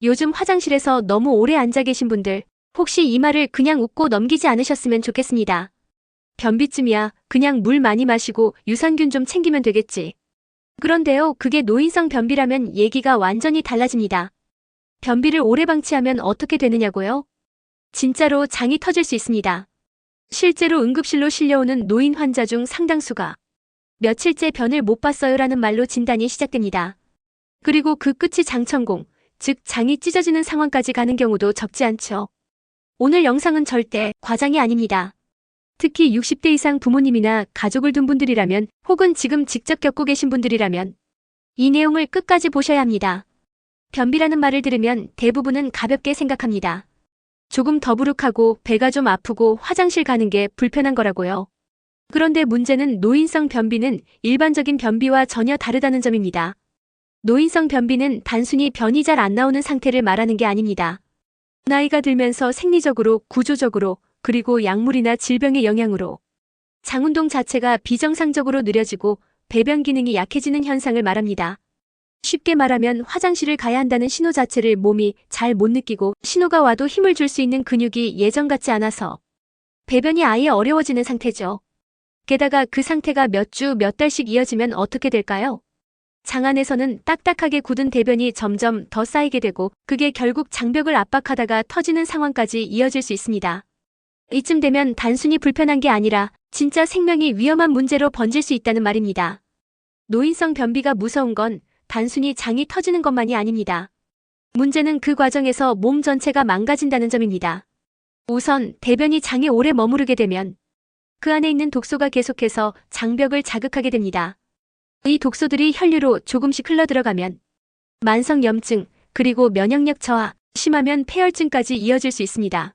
요즘 화장실에서 너무 오래 앉아 계신 분들, 혹시 이 말을 그냥 웃고 넘기지 않으셨으면 좋겠습니다. 변비쯤이야. 그냥 물 많이 마시고 유산균 좀 챙기면 되겠지. 그런데요, 그게 노인성 변비라면 얘기가 완전히 달라집니다. 변비를 오래 방치하면 어떻게 되느냐고요? 진짜로 장이 터질 수 있습니다. 실제로 응급실로 실려오는 노인 환자 중 상당수가 며칠째 변을 못 봤어요라는 말로 진단이 시작됩니다. 그리고 그 끝이 장천공, 즉 장이 찢어지는 상황까지 가는 경우도 적지 않죠. 오늘 영상은 절대 과장이 아닙니다. 특히 60대 이상 부모님이나 가족을 둔 분들이라면 혹은 지금 직접 겪고 계신 분들이라면 이 내용을 끝까지 보셔야 합니다. 변비라는 말을 들으면 대부분은 가볍게 생각합니다. 조금 더부룩하고 배가 좀 아프고 화장실 가는 게 불편한 거라고요. 그런데 문제는 노인성 변비는 일반적인 변비와 전혀 다르다는 점입니다. 노인성 변비는 단순히 변이 잘 안 나오는 상태를 말하는 게 아닙니다. 나이가 들면서 생리적으로, 구조적으로, 그리고 약물이나 질병의 영향으로 장운동 자체가 비정상적으로 느려지고 배변 기능이 약해지는 현상을 말합니다. 쉽게 말하면 화장실을 가야 한다는 신호 자체를 몸이 잘 못 느끼고 신호가 와도 힘을 줄 수 있는 근육이 예전 같지 않아서 배변이 아예 어려워지는 상태죠. 게다가 그 상태가 몇 주, 몇 달씩 이어지면 어떻게 될까요? 장 안에서는 딱딱하게 굳은 대변이 점점 더 쌓이게 되고 그게 결국 장벽을 압박하다가 터지는 상황까지 이어질 수 있습니다. 이쯤 되면 단순히 불편한 게 아니라 진짜 생명이 위험한 문제로 번질 수 있다는 말입니다. 노인성 변비가 무서운 건 단순히 장이 터지는 것만이 아닙니다. 문제는 그 과정에서 몸 전체가 망가진다는 점입니다. 우선 대변이 장에 오래 머무르게 되면 그 안에 있는 독소가 계속해서 장벽을 자극하게 됩니다. 이 독소들이 혈류로 조금씩 흘러들어가면 만성염증, 그리고 면역력 저하, 심하면 폐혈증까지 이어질 수 있습니다.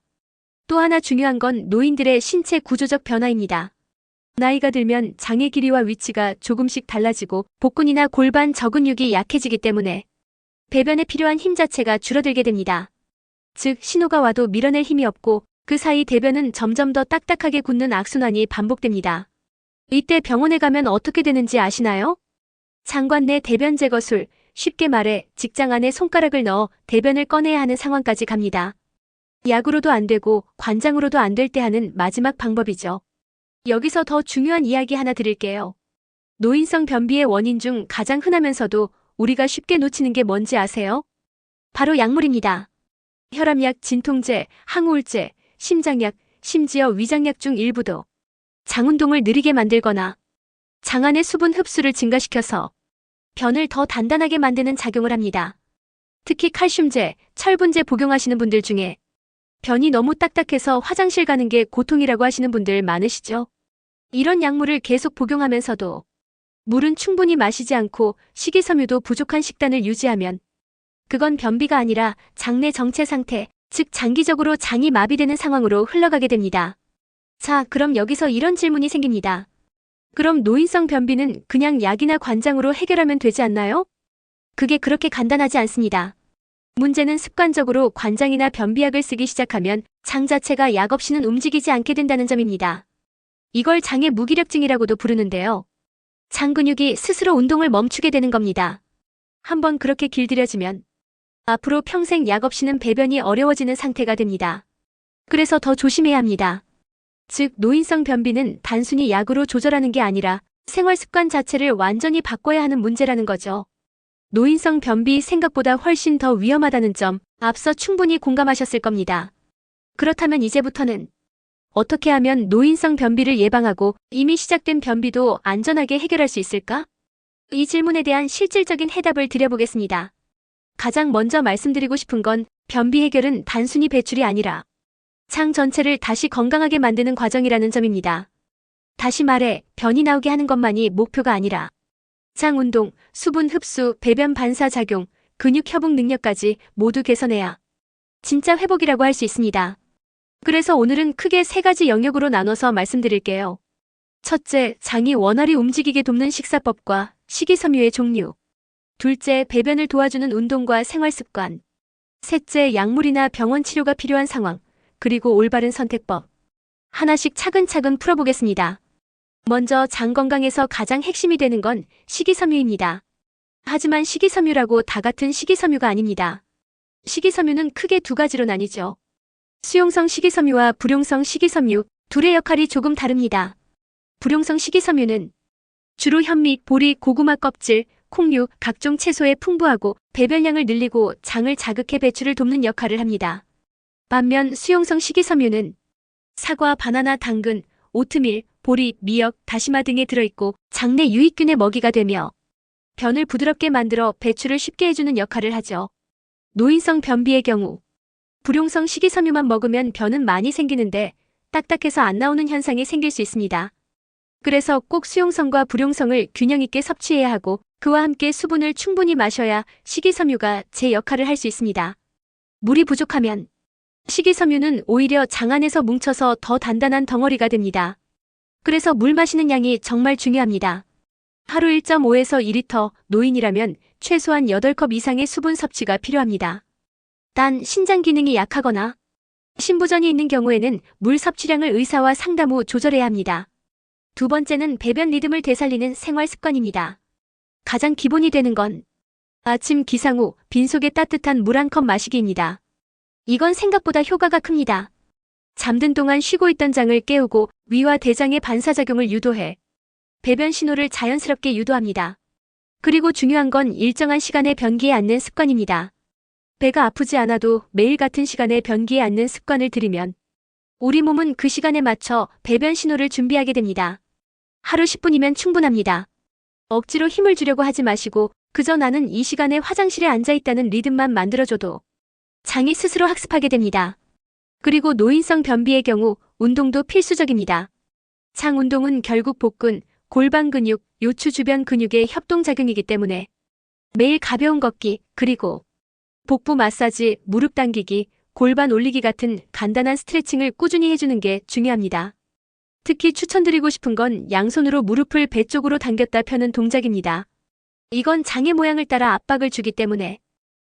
또 하나 중요한 건 노인들의 신체 구조적 변화입니다. 나이가 들면 장의 길이와 위치가 조금씩 달라지고 복근이나 골반 저근육이 약해지기 때문에 배변에 필요한 힘 자체가 줄어들게 됩니다. 즉 신호가 와도 밀어낼 힘이 없고 그 사이 대변은 점점 더 딱딱하게 굳는 악순환이 반복됩니다. 이때 병원에 가면 어떻게 되는지 아시나요? 장관 내 대변 제거술, 쉽게 말해 직장 안에 손가락을 넣어 대변을 꺼내야 하는 상황까지 갑니다. 약으로도 안 되고 관장으로도 안 될 때 하는 마지막 방법이죠. 여기서 더 중요한 이야기 하나 드릴게요. 노인성 변비의 원인 중 가장 흔하면서도 우리가 쉽게 놓치는 게 뭔지 아세요? 바로 약물입니다. 혈압약, 진통제, 항우울제, 심장약, 심지어 위장약 중 일부도 장운동을 느리게 만들거나 장 안의 수분 흡수를 증가시켜서 변을 더 단단하게 만드는 작용을 합니다. 특히 칼슘제, 철분제 복용하시는 분들 중에 변이 너무 딱딱해서 화장실 가는 게 고통이라고 하시는 분들 많으시죠? 이런 약물을 계속 복용하면서도 물은 충분히 마시지 않고 식이섬유도 부족한 식단을 유지하면 그건 변비가 아니라 장내 정체 상태, 즉 장기적으로 장이 마비되는 상황으로 흘러가게 됩니다. 자, 그럼 여기서 이런 질문이 생깁니다. 그럼 노인성 변비는 그냥 약이나 관장으로 해결하면 되지 않나요? 그게 그렇게 간단하지 않습니다. 문제는 습관적으로 관장이나 변비약을 쓰기 시작하면 장 자체가 약 없이는 움직이지 않게 된다는 점입니다. 이걸 장의 무기력증이라고도 부르는데요. 장 근육이 스스로 운동을 멈추게 되는 겁니다. 한번 그렇게 길들여지면 앞으로 평생 약 없이는 배변이 어려워지는 상태가 됩니다. 그래서 더 조심해야 합니다. 즉 노인성 변비는 단순히 약으로 조절하는 게 아니라 생활 습관 자체를 완전히 바꿔야 하는 문제라는 거죠. 노인성 변비 생각보다 훨씬 더 위험하다는 점 앞서 충분히 공감하셨을 겁니다. 그렇다면 이제부터는 어떻게 하면 노인성 변비를 예방하고 이미 시작된 변비도 안전하게 해결할 수 있을까? 이 질문에 대한 실질적인 해답을 드려보겠습니다. 가장 먼저 말씀드리고 싶은 건 변비 해결은 단순히 배출이 아니라 장 전체를 다시 건강하게 만드는 과정이라는 점입니다. 다시 말해 변이 나오게 하는 것만이 목표가 아니라 장 운동, 수분 흡수, 배변 반사작용, 근육 협응 능력까지 모두 개선해야 진짜 회복이라고 할 수 있습니다. 그래서 오늘은 크게 세 가지 영역으로 나눠서 말씀드릴게요. 첫째, 장이 원활히 움직이게 돕는 식사법과 식이섬유의 종류. 둘째, 배변을 도와주는 운동과 생활습관. 셋째, 약물이나 병원 치료가 필요한 상황, 그리고 올바른 선택법. 하나씩 차근차근 풀어보겠습니다. 먼저 장 건강에서 가장 핵심이 되는 건 식이섬유입니다. 하지만 식이섬유라고 다 같은 식이섬유가 아닙니다. 식이섬유는 크게 두 가지로 나뉘죠. 수용성 식이섬유와 불용성 식이섬유, 둘의 역할이 조금 다릅니다. 불용성 식이섬유는 주로 현미, 보리, 고구마 껍질, 콩류, 각종 채소에 풍부하고 배변량을 늘리고 장을 자극해 배출을 돕는 역할을 합니다. 반면 수용성 식이섬유는 사과, 바나나, 당근, 오트밀, 보리, 미역, 다시마 등에 들어있고 장내 유익균의 먹이가 되며 변을 부드럽게 만들어 배출을 쉽게 해주는 역할을 하죠. 노인성 변비의 경우 불용성 식이섬유만 먹으면 변은 많이 생기는데 딱딱해서 안 나오는 현상이 생길 수 있습니다. 그래서 꼭 수용성과 불용성을 균형 있게 섭취해야 하고 그와 함께 수분을 충분히 마셔야 식이섬유가 제 역할을 할 수 있습니다. 물이 부족하면 식이섬유는 오히려 장 안에서 뭉쳐서 더 단단한 덩어리가 됩니다. 그래서 물 마시는 양이 정말 중요합니다. 하루 1.5에서 2리터, 노인이라면 최소한 8컵 이상의 수분 섭취가 필요합니다. 단 신장 기능이 약하거나 신부전이 있는 경우에는 물 섭취량을 의사와 상담 후 조절해야 합니다. 두 번째는 배변 리듬을 되살리는 생활 습관입니다. 가장 기본이 되는 건 아침 기상 후 빈속에 따뜻한 물 1컵 마시기입니다. 이건 생각보다 효과가 큽니다. 잠든 동안 쉬고 있던 장을 깨우고 위와 대장의 반사작용을 유도해 배변 신호를 자연스럽게 유도합니다. 그리고 중요한 건 일정한 시간에 변기에 앉는 습관입니다. 배가 아프지 않아도 매일 같은 시간에 변기에 앉는 습관을 들이면 우리 몸은 그 시간에 맞춰 배변 신호를 준비하게 됩니다. 하루 10분이면 충분합니다. 억지로 힘을 주려고 하지 마시고 그저 나는 이 시간에 화장실에 앉아 있다는 리듬만 만들어줘도 장이 스스로 학습하게 됩니다. 그리고 노인성 변비의 경우 운동도 필수적입니다. 장 운동은 결국 복근, 골반 근육, 요추 주변 근육의 협동작용이기 때문에 매일 가벼운 걷기, 그리고 복부 마사지, 무릎 당기기, 골반 올리기 같은 간단한 스트레칭을 꾸준히 해주는 게 중요합니다. 특히 추천드리고 싶은 건 양손으로 무릎을 배 쪽으로 당겼다 펴는 동작입니다. 이건 장의 모양을 따라 압박을 주기 때문에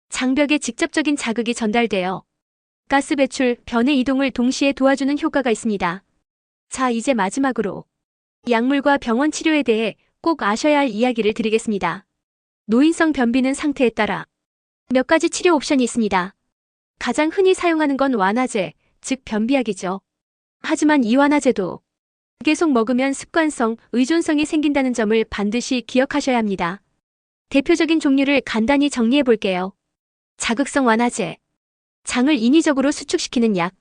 장벽에 직접적인 자극이 전달되어 가스 배출, 변의 이동을 동시에 도와주는 효과가 있습니다. 자, 이제 마지막으로 약물과 병원 치료에 대해 꼭 아셔야 할 이야기를 드리겠습니다. 노인성 변비는 상태에 따라 몇 가지 치료 옵션이 있습니다. 가장 흔히 사용하는 건 완화제, 즉 변비약이죠. 하지만 이 완화제도 계속 먹으면 습관성, 의존성이 생긴다는 점을 반드시 기억하셔야 합니다. 대표적인 종류를 간단히 정리해 볼게요. 자극성 완화제. 장을 인위적으로 수축시키는 약.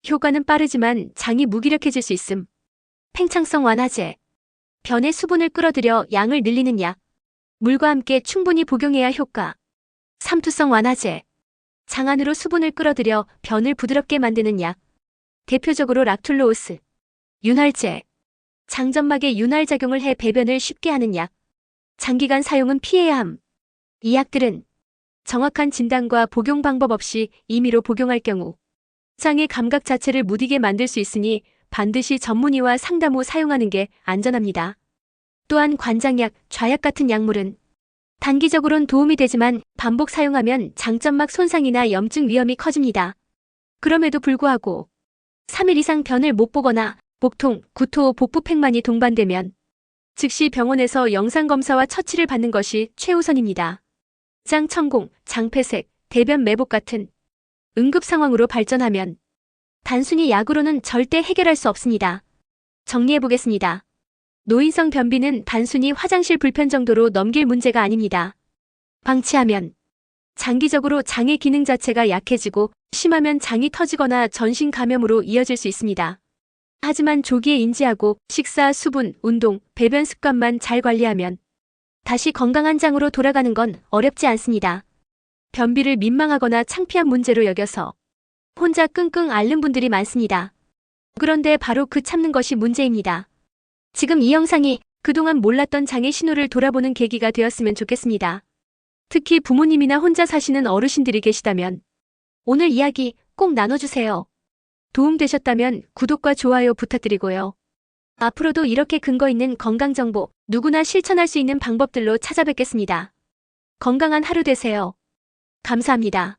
효과는 빠르지만 장이 무기력해질 수 있음. 팽창성 완화제. 변의 수분을 끌어들여 양을 늘리는 약. 물과 함께 충분히 복용해야 효과. 삼투성 완화제. 장 안으로 수분을 끌어들여 변을 부드럽게 만드는 약. 대표적으로 락툴로오스. 윤활제. 장점막에 윤활작용을 해 배변을 쉽게 하는 약. 장기간 사용은 피해야 함. 이 약들은 정확한 진단과 복용 방법 없이 임의로 복용할 경우 장의 감각 자체를 무디게 만들 수 있으니 반드시 전문의와 상담 후 사용하는 게 안전합니다. 또한 관장약, 좌약 같은 약물은 단기적으론 도움이 되지만 반복 사용하면 장점막 손상이나 염증 위험이 커집니다. 그럼에도 불구하고 3일 이상 변을 못 보거나 복통, 구토, 복부팽만이 동반되면 즉시 병원에서 영상검사와 처치를 받는 것이 최우선입니다. 장 천공, 장폐색, 대변 매복 같은 응급 상황으로 발전하면 단순히 약으로는 절대 해결할 수 없습니다. 정리해보겠습니다. 노인성 변비는 단순히 화장실 불편 정도로 넘길 문제가 아닙니다. 방치하면 장기적으로 장의 기능 자체가 약해지고 심하면 장이 터지거나 전신 감염으로 이어질 수 있습니다. 하지만 조기에 인지하고 식사, 수분, 운동, 배변 습관만 잘 관리하면 다시 건강한 장으로 돌아가는 건 어렵지 않습니다. 변비를 민망하거나 창피한 문제로 여겨서 혼자 끙끙 앓는 분들이 많습니다. 그런데 바로 그 참는 것이 문제입니다. 지금 이 영상이 그동안 몰랐던 장의 신호를 돌아보는 계기가 되었으면 좋겠습니다. 특히 부모님이나 혼자 사시는 어르신들이 계시다면 오늘 이야기 꼭 나눠주세요. 도움되셨다면 구독과 좋아요 부탁드리고요. 앞으로도 이렇게 근거 있는 건강정보, 누구나 실천할 수 있는 방법들로 찾아뵙겠습니다. 건강한 하루 되세요. 감사합니다.